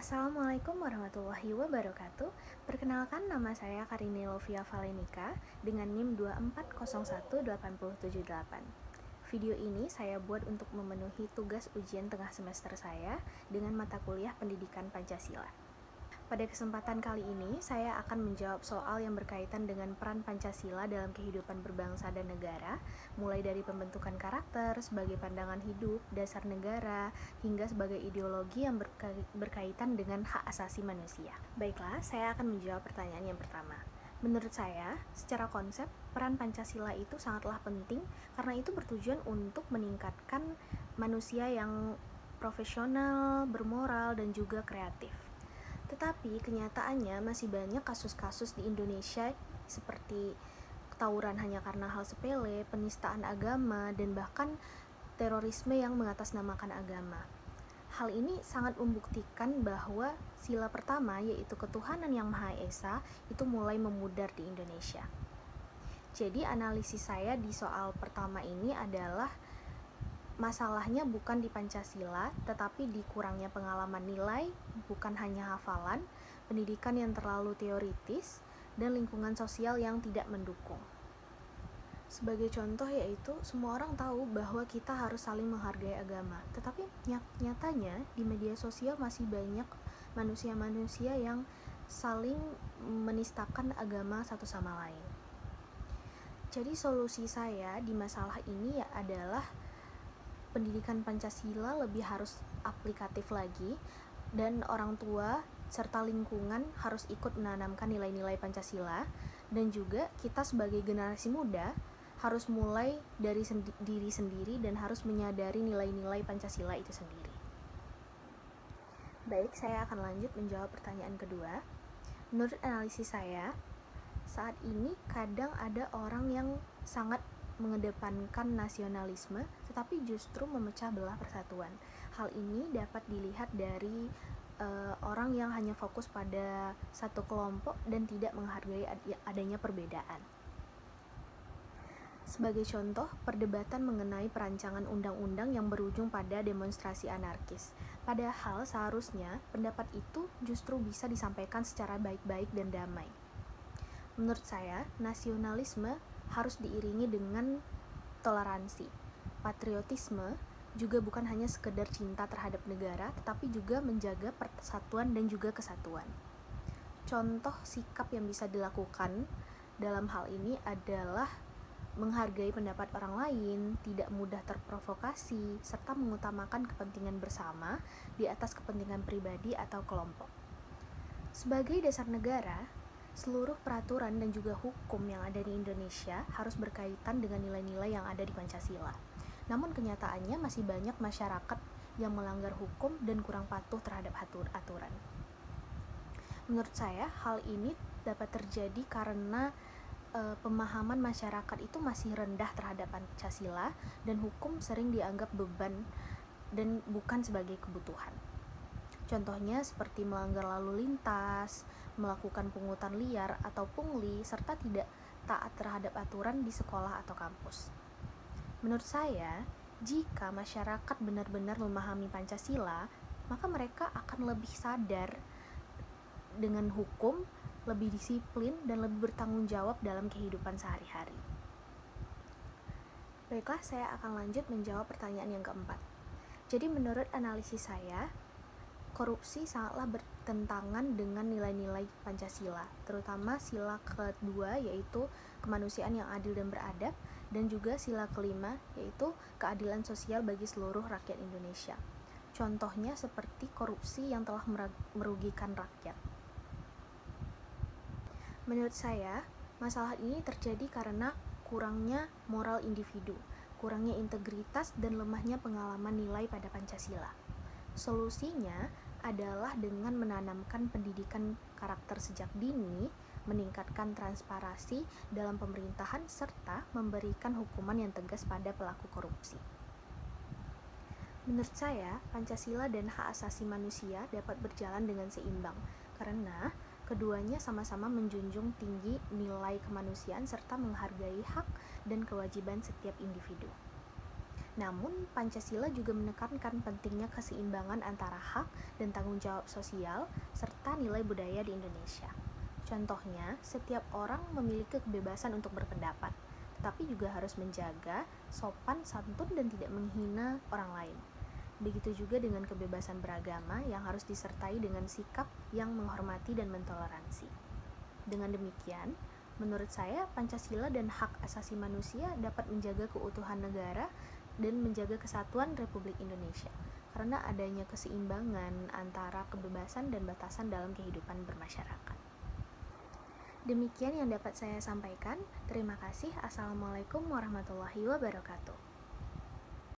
Assalamualaikum warahmatullahi wabarakatuh. Perkenalkan, nama saya Karini Lovia Valenika dengan NIM 2401878. Video ini saya buat untuk memenuhi tugas ujian tengah semester saya dengan mata kuliah Pendidikan Pancasila. Pada kesempatan kali ini, saya akan menjawab soal yang berkaitan dengan peran Pancasila dalam kehidupan berbangsa dan negara, mulai dari pembentukan karakter sebagai pandangan hidup, dasar negara, hingga sebagai ideologi yang berkaitan dengan hak asasi manusia. Baiklah, saya akan menjawab pertanyaan yang pertama. Menurut saya, secara konsep, peran Pancasila itu sangatlah penting karena itu bertujuan untuk meningkatkan manusia yang profesional, bermoral, dan juga kreatif. Tetapi kenyataannya masih banyak kasus-kasus di Indonesia seperti tawuran hanya karena hal sepele, penistaan agama, dan bahkan terorisme yang mengatasnamakan agama. Hal ini sangat membuktikan bahwa sila pertama, yaitu ketuhanan yang Maha Esa, itu mulai memudar di Indonesia. Jadi analisis saya di soal pertama ini adalah masalahnya bukan di Pancasila, tetapi di kurangnya pengalaman nilai, bukan hanya hafalan, pendidikan yang terlalu teoritis, dan lingkungan sosial yang tidak mendukung. Sebagai contoh yaitu, semua orang tahu bahwa kita harus saling menghargai agama, tetapi nyatanya di media sosial masih banyak manusia-manusia yang saling menistakan agama satu sama lain. Jadi solusi saya di masalah ini adalah pendidikan Pancasila lebih harus aplikatif lagi, dan orang tua serta lingkungan harus ikut menanamkan nilai-nilai Pancasila, dan juga kita sebagai generasi muda harus mulai dari diri sendiri dan harus menyadari nilai-nilai Pancasila itu sendiri. Baik, saya akan lanjut menjawab pertanyaan kedua. Menurut analisis saya, saat ini kadang ada orang yang sangat mengedepankan nasionalisme, tetapi justru memecah belah persatuan. Hal ini dapat dilihat dari orang yang hanya fokus pada satu kelompok dan tidak menghargai adanya perbedaan. Sebagai contoh, perdebatan mengenai perancangan undang-undang yang berujung pada demonstrasi anarkis. Padahal seharusnya pendapat itu justru bisa disampaikan secara baik-baik dan damai. Menurut saya, nasionalisme harus diiringi dengan toleransi. Patriotisme juga bukan hanya sekedar cinta terhadap negara, tetapi juga menjaga persatuan dan juga kesatuan. Contoh sikap yang bisa dilakukan dalam hal ini adalah menghargai pendapat orang lain, tidak mudah terprovokasi, serta mengutamakan kepentingan bersama di atas kepentingan pribadi atau kelompok. Sebagai dasar negara, seluruh peraturan dan juga hukum yang ada di Indonesia harus berkaitan dengan nilai-nilai yang ada di Pancasila. Namun kenyataannya masih banyak masyarakat yang melanggar hukum dan kurang patuh terhadap aturan. Menurut saya, hal ini dapat terjadi karena pemahaman masyarakat itu masih rendah terhadap Pancasila, dan hukum sering dianggap beban dan bukan sebagai kebutuhan. Contohnya seperti melanggar lalu lintas, melakukan pungutan liar atau pungli, serta tidak taat terhadap aturan di sekolah atau kampus. Menurut saya, jika masyarakat benar-benar memahami Pancasila, maka mereka akan lebih sadar dengan hukum, lebih disiplin, dan lebih bertanggung jawab dalam kehidupan sehari-hari. Baiklah, saya akan lanjut menjawab pertanyaan yang keempat. Jadi menurut analisis saya, korupsi sangatlah bertentangan dengan nilai-nilai Pancasila, terutama sila kedua yaitu kemanusiaan yang adil dan beradab, dan juga sila kelima yaitu keadilan sosial bagi seluruh rakyat Indonesia. Contohnya seperti korupsi yang telah merugikan rakyat. Menurut saya, masalah ini terjadi karena kurangnya moral individu, kurangnya integritas, dan lemahnya pengalaman nilai pada Pancasila. Solusinya adalah dengan menanamkan pendidikan karakter sejak dini, meningkatkan transparansi dalam pemerintahan, serta memberikan hukuman yang tegas pada pelaku korupsi. Menurut saya, Pancasila dan hak asasi manusia dapat berjalan dengan seimbang, karena keduanya sama-sama menjunjung tinggi nilai kemanusiaan serta menghargai hak dan kewajiban setiap individu. Namun, Pancasila juga menekankan pentingnya keseimbangan antara hak dan tanggung jawab sosial serta nilai budaya di Indonesia. Contohnya, setiap orang memiliki kebebasan untuk berpendapat, tetapi juga harus menjaga sopan santun dan tidak menghina orang lain. Begitu juga dengan kebebasan beragama yang harus disertai dengan sikap yang menghormati dan mentoleransi. Dengan demikian, menurut saya Pancasila dan hak asasi manusia dapat menjaga keutuhan negara dan menjaga kesatuan Republik Indonesia karena adanya keseimbangan antara kebebasan dan batasan dalam kehidupan bermasyarakat. Demikian yang dapat saya sampaikan. Terima kasih. Assalamualaikum warahmatullahi wabarakatuh.